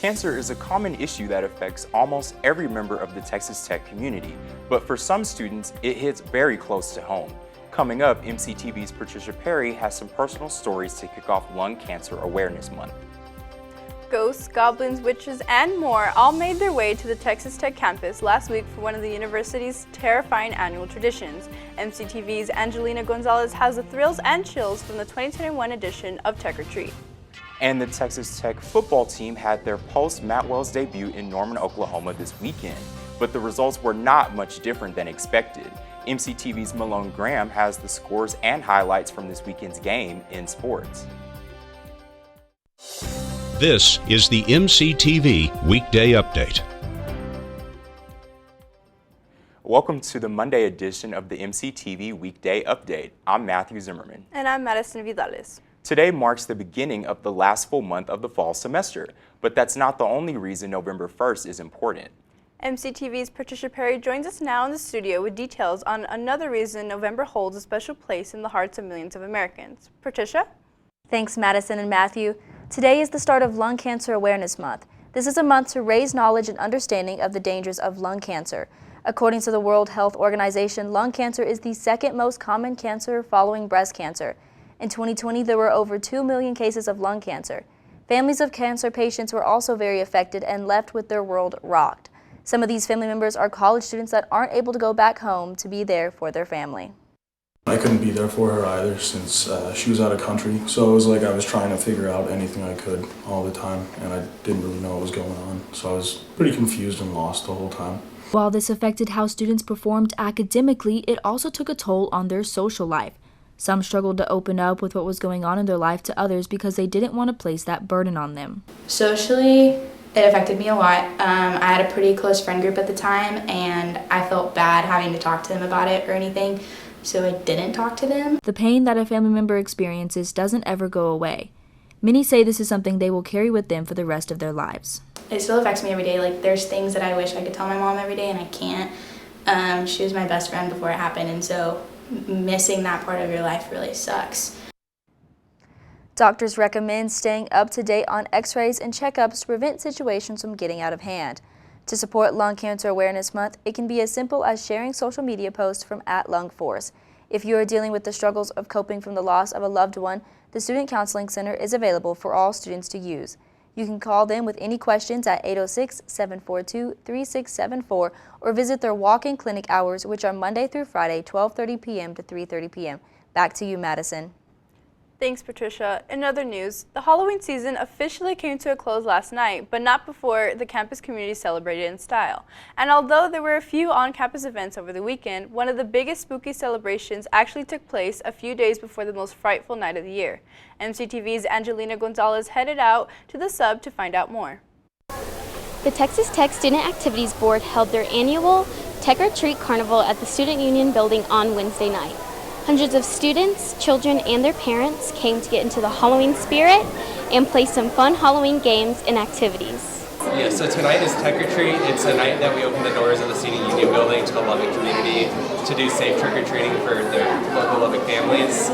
Cancer is a common issue that affects almost every member of the Texas Tech community, but for some students, it hits very close to home. Coming up, MCTV's Patricia Perry has some personal stories to kick off Lung Cancer Awareness Month. Ghosts, goblins, witches, and more all made their way to the Texas Tech campus last week for one of the university's terrifying annual traditions. MCTV's Angelina Gonzalez has the thrills and chills from the 2021 edition of Tech or Treat. And the Texas Tech football team had their post-Matt Wells debut in Norman, Oklahoma this weekend, but the results were not much different than expected. MCTV's Malone Graham has the scores and highlights from this weekend's game in sports. This is the MCTV Weekday Update. Welcome to the Monday edition of the MCTV Weekday Update. I'm Matthew Zimmerman. And I'm Madison Vidales. Today marks the beginning of the last full month of the fall semester, but that's not the only reason November 1st is important. MCTV's Patricia Perry joins us now in the studio with details on another reason November holds a special place in the hearts of millions of Americans. Patricia? Thanks, Madison and Matthew. Today is the start of Lung Cancer Awareness Month. This is a month to raise knowledge and understanding of the dangers of lung cancer. According to the World Health Organization, lung cancer is the second most common cancer following breast cancer. In 2020, there were over 2 million cases of lung cancer. Families of cancer patients were also very affected and left with their world rocked. Some of these family members are college students that aren't able to go back home to be there for their family. I couldn't be there for her either since she was out of country, so it was like I was trying to figure out anything I could all the time, and I didn't really know what was going on, so I was pretty confused and lost the whole time. While this affected how students performed academically, it also took a toll on their social life. Some struggled to open up with what was going on in their life to others because they didn't want to place that burden on them. Socially, it affected me a lot. I had a pretty close friend group at the time, and I felt bad having to talk to them about it or anything, so I didn't talk to them. The pain that a family member experiences doesn't ever go away. Many say this is something they will carry with them for the rest of their lives. It still affects me every day. Like, there's things that I wish I could tell my mom every day, and I can't. She was my best friend before it happened, and so missing that part of your life really sucks. Doctors recommend staying up to date on x-rays and checkups to prevent situations from getting out of hand. To support Lung Cancer Awareness Month, it can be as simple as sharing social media posts from @LungForce. If you are dealing with the struggles of coping from the loss of a loved one, the Student Counseling Center is available for all students to use. You can call them with any questions at 806-742-3674 or visit their walk-in clinic hours, which are Monday through Friday, 12:30 p.m. to 3:30 p.m. Back to you, Madison. Thanks, Patricia. In other news, the Halloween season officially came to a close last night, but not before the campus community celebrated in style. And although there were a few on-campus events over the weekend, one of the biggest spooky celebrations actually took place a few days before the most frightful night of the year. MCTV's Angelina Gonzalez headed out to the sub to find out more. The Texas Tech Student Activities Board held their annual Tech or Treat Carnival at the Student Union building on Wednesday night. Hundreds of students, children, and their parents came to get into the Halloween spirit and play some fun Halloween games and activities. Yeah, so tonight is Tech or Treat. It's a night that we open the doors of the Student Union building to the Lubbock community to do safe trick-or-treating for their local Lubbock families.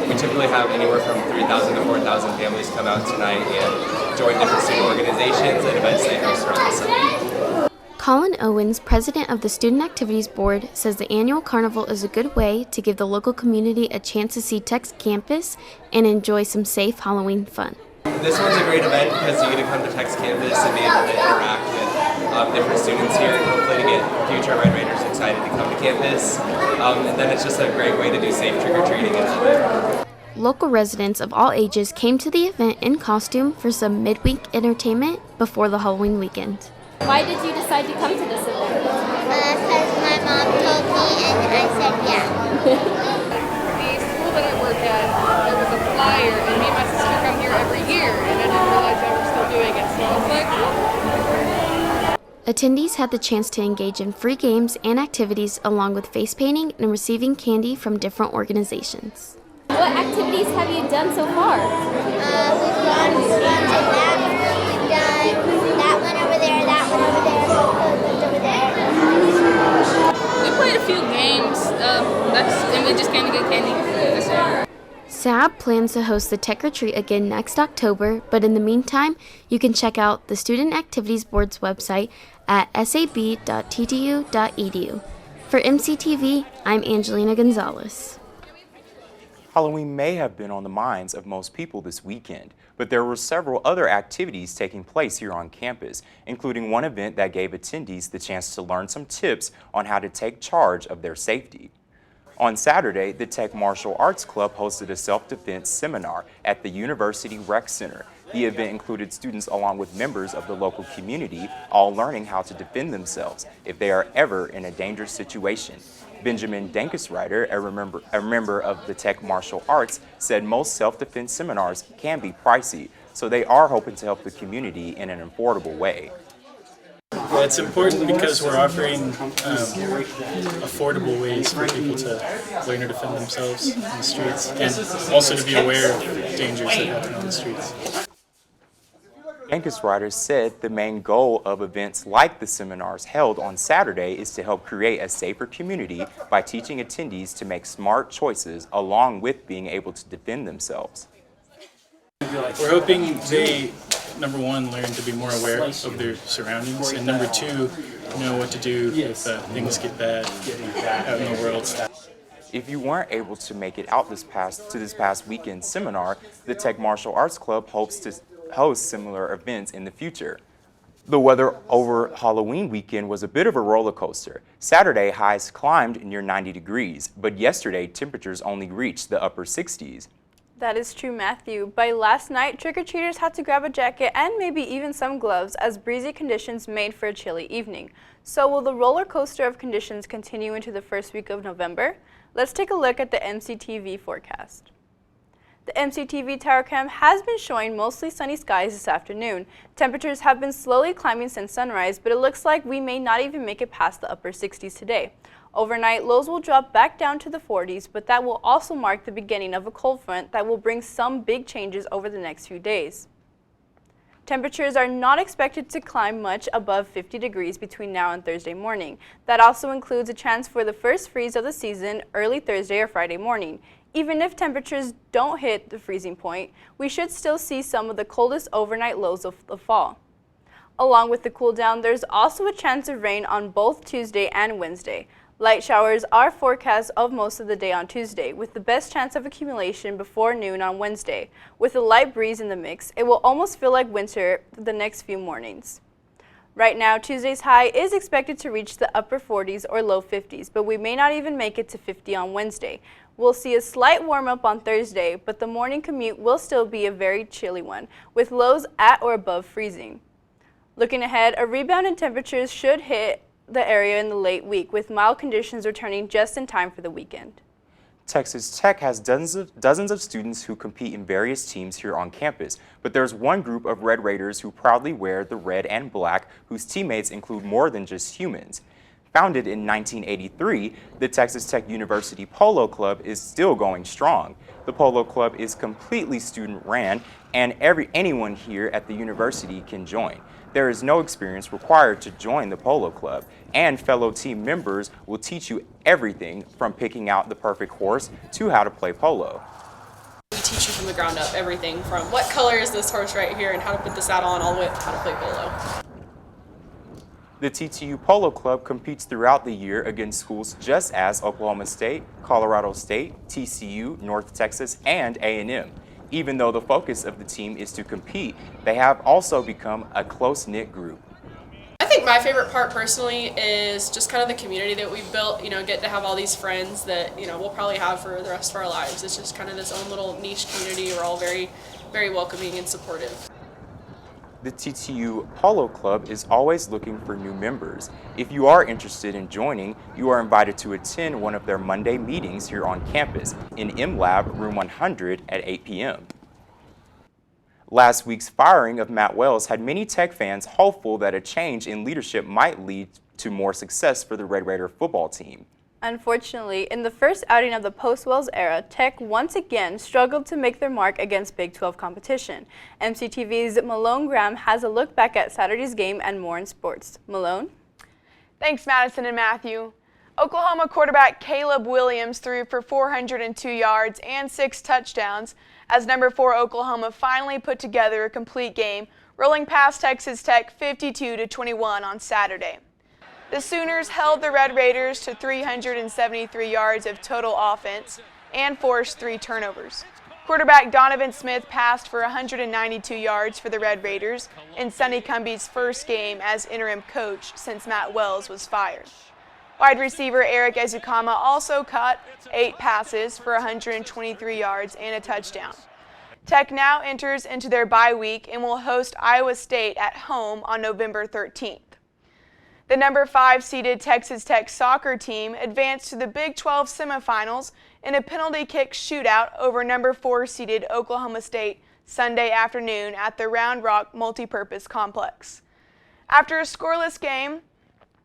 We typically have anywhere from 3,000 to 4,000 families come out tonight and join different student organizations and events they host around the summer. Colin Owens, president of the Student Activities Board, says the annual carnival is a good way to give the local community a chance to see Tech's campus and enjoy some safe Halloween fun. This one's a great event because you get to come to Tech's campus and be able to interact with different students here and hopefully to get future Red Raiders excited to come to campus. And then it's just a great way to do safe trick-or-treating and fun. Local residents of all ages came to the event in costume for some midweek entertainment before the Halloween weekend. Why did you decide to come to this event? Because my mom told me and I said yeah. The school that I work at, there was a flyer and me and my sister come here every year and I didn't realize y'all were still doing it, so I was like, Attendees had the chance to engage in free games and activities along with face painting and receiving candy from different organizations. What activities have you done so far? We've gone to that one, we've done that one over there, that one over there, those over there. we played a few games, and we just came to get candy. SAB plans to host the Tech Retreat again next October, but in the meantime, you can check out the Student Activities Board's website at sab.ttu.edu. For MCTV, I'm Angelina Gonzalez. Halloween may have been on the minds of most people this weekend, but there were several other activities taking place here on campus, including one event that gave attendees the chance to learn some tips on how to take charge of their safety. On Saturday, the Tech Martial Arts Club hosted a self-defense seminar at the University Rec Center. The event included students along with members of the local community, all learning how to defend themselves if they are ever in a dangerous situation. Benjamin Dankesreiter, a member of the Tech Martial Arts, said most self-defense seminars can be pricey, so they are hoping to help the community in an affordable way. Yeah, it's important because we're offering affordable ways for people to learn to defend themselves in the streets, and also to be aware of dangers that happen on the streets. Dankesreiter said the main goal of events like the seminars held on Saturday is to help create a safer community by teaching attendees to make smart choices along with being able to defend themselves. We're hoping they, number one, learn to be more aware of their surroundings, and number two, know what to do if things get bad out in the world. If you weren't able to make it out this past weekend's seminar, the Tech Martial Arts Club hopes to host similar events in the future. The weather over Halloween weekend was a bit of a roller coaster. Saturday, highs climbed near 90 degrees, but yesterday, temperatures only reached the upper 60s. That is true, Matthew. By last night, trick-or-treaters had to grab a jacket and maybe even some gloves as breezy conditions made for a chilly evening. So will the roller coaster of conditions continue into the first week of November? Let's take a look at the MCTV forecast. The MCTV tower cam has been showing mostly sunny skies this afternoon. Temperatures have been slowly climbing since sunrise, but it looks like we may not even make it past the upper 60s today. Overnight, lows will drop back down to the 40s, but that will also mark the beginning of a cold front that will bring some big changes over the next few days. Temperatures are not expected to climb much above 50 degrees between now and Thursday morning. That also includes a chance for the first freeze of the season early Thursday or Friday morning. Even if temperatures don't hit the freezing point, we should still see some of the coldest overnight lows of the fall. Along with the cool down, there's also a chance of rain on both Tuesday and Wednesday. Light showers are forecast of most of the day on Tuesday, with the best chance of accumulation before noon on Wednesday. With a light breeze in the mix, it will almost feel like winter the next few mornings. Right now, Tuesday's high is expected to reach the upper 40s or low 50s, but we may not even make it to 50 on Wednesday. We'll see a slight warm-up on Thursday, but the morning commute will still be a very chilly one, with lows at or above freezing. Looking ahead, a rebound in temperatures should hit the area in the late week, with mild conditions returning just in time for the weekend. Texas Tech has dozens of students who compete in various teams here on campus, but there's one group of Red Raiders who proudly wear the red and black, whose teammates include more than just humans. Founded in 1983, the Texas Tech University Polo Club is still going strong. The Polo Club is completely student-ran, and anyone here at the university can join. There is no experience required to join the Polo Club, and fellow team members will teach you everything from picking out the perfect horse to how to play polo. We teach you from the ground up everything from what color is this horse right here and how to put the saddle on, all the way up to how to play polo. The TTU Polo Club competes throughout the year against schools just as Oklahoma State, Colorado State, TCU, North Texas, and A&M. Even though the focus of the team is to compete, they have also become a close-knit group. I think my favorite part personally is just kind of the community that we've built, get to have all these friends that, we'll probably have for the rest of our lives. It's just kind of this own little niche community. We're all very, very welcoming and supportive. The TTU Polo Club is always looking for new members. If you are interested in joining, you are invited to attend one of their Monday meetings here on campus in M-Lab, room 100 at 8 p.m. Last week's firing of Matt Wells had many Tech fans hopeful that a change in leadership might lead to more success for the Red Raider football team. Unfortunately, in the first outing of the post-Wells era, Tech once again struggled to make their mark against Big 12 competition. MCTV's Malone Graham has a look back at Saturday's game and more in sports. Malone? Thanks, Madison and Matthew. Oklahoma quarterback Caleb Williams threw for 402 yards and 6 touchdowns as number 4 Oklahoma finally put together a complete game, rolling past Texas Tech 52-21 on Saturday. The Sooners held the Red Raiders to 373 yards of total offense and forced 3 turnovers. Quarterback Donovan Smith passed for 192 yards for the Red Raiders in Sonny Cumbie's first game as interim coach since Matt Wells was fired. Wide receiver Eric Ezukama also caught 8 passes for 123 yards and a touchdown. Tech now enters into their bye week and will host Iowa State at home on November 13th. The number 5 seeded Texas Tech soccer team advanced to the Big 12 semifinals in a penalty kick shootout over number 4 seeded Oklahoma State Sunday afternoon at the Round Rock Multipurpose Complex. After a scoreless game,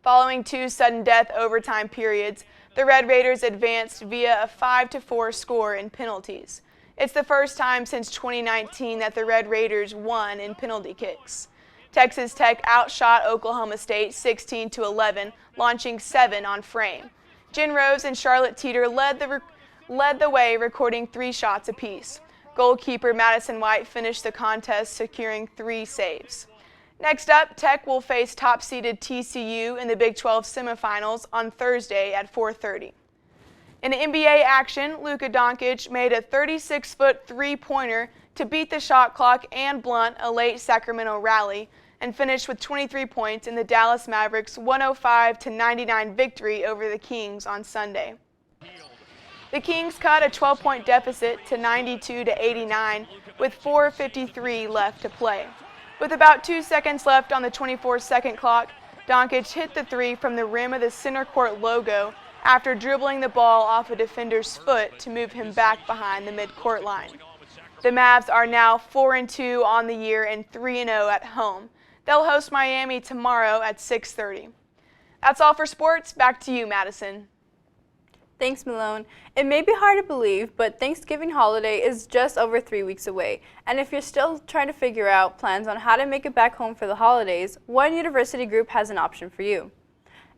following 2 sudden death overtime periods, the Red Raiders advanced via a 5-4 score in penalties. It's the first time since 2019 that the Red Raiders won in penalty kicks. Texas Tech outshot Oklahoma State 16-11, launching 7 on frame. Jen Rose and Charlotte Teeter led the way, recording 3 shots apiece. Goalkeeper Madison White finished the contest, securing 3 saves. Next up, Tech will face top-seeded TCU in the Big 12 semifinals on Thursday at 4:30. In NBA action, Luka Doncic made a 36-foot three-pointer to beat the shot clock and blunt a late Sacramento rally and finished with 23 points in the Dallas Mavericks' 105-99 victory over the Kings on Sunday. The Kings cut a 12-point deficit to 92-89 with 4:53 left to play. With about 2 seconds left on the 24-second clock, Doncic hit the 3 from the rim of the center court logo after dribbling the ball off a defender's foot to move him back behind the midcourt line. The Mavs are now 4-2 on the year and 3-0 at home. They'll host Miami tomorrow at 6:30. That's all for sports. Back to you, Madison. Thanks, Malone. It may be hard to believe, but Thanksgiving holiday is just over 3 weeks away. And if you're still trying to figure out plans on how to make it back home for the holidays, One University Group has an option for you.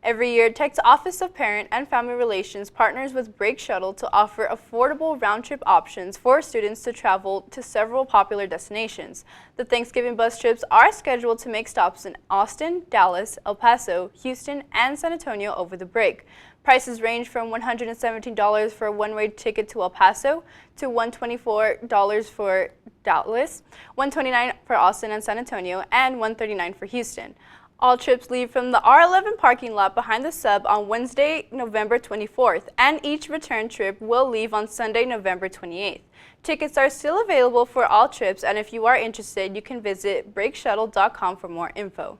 Every year, Tech's Office of Parent and Family Relations partners with Break Shuttle to offer affordable round-trip options for students to travel to several popular destinations. The Thanksgiving bus trips are scheduled to make stops in Austin, Dallas, El Paso, Houston, and San Antonio over the break. Prices range from $117 for a one-way ticket to El Paso to $124 for Dallas, $129 for Austin and San Antonio, and $139 for Houston. All trips leave from the R11 parking lot behind the sub on Wednesday, November 24th, and each return trip will leave on Sunday, November 28th. Tickets are still available for all trips, and if you are interested, you can visit breakshuttle.com for more info.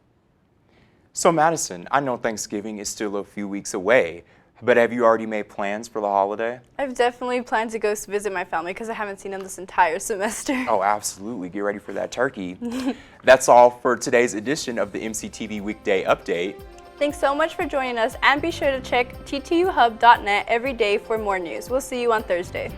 So Madison, I know Thanksgiving is still a few weeks away, but have you already made plans for the holiday? I've definitely planned to go visit my family because I haven't seen them this entire semester. Oh, absolutely. Get ready for that turkey. That's all for today's edition of the MCTV Weekday Update. Thanks so much for joining us, and be sure to check ttuhub.net every day for more news. We'll see you on Thursday.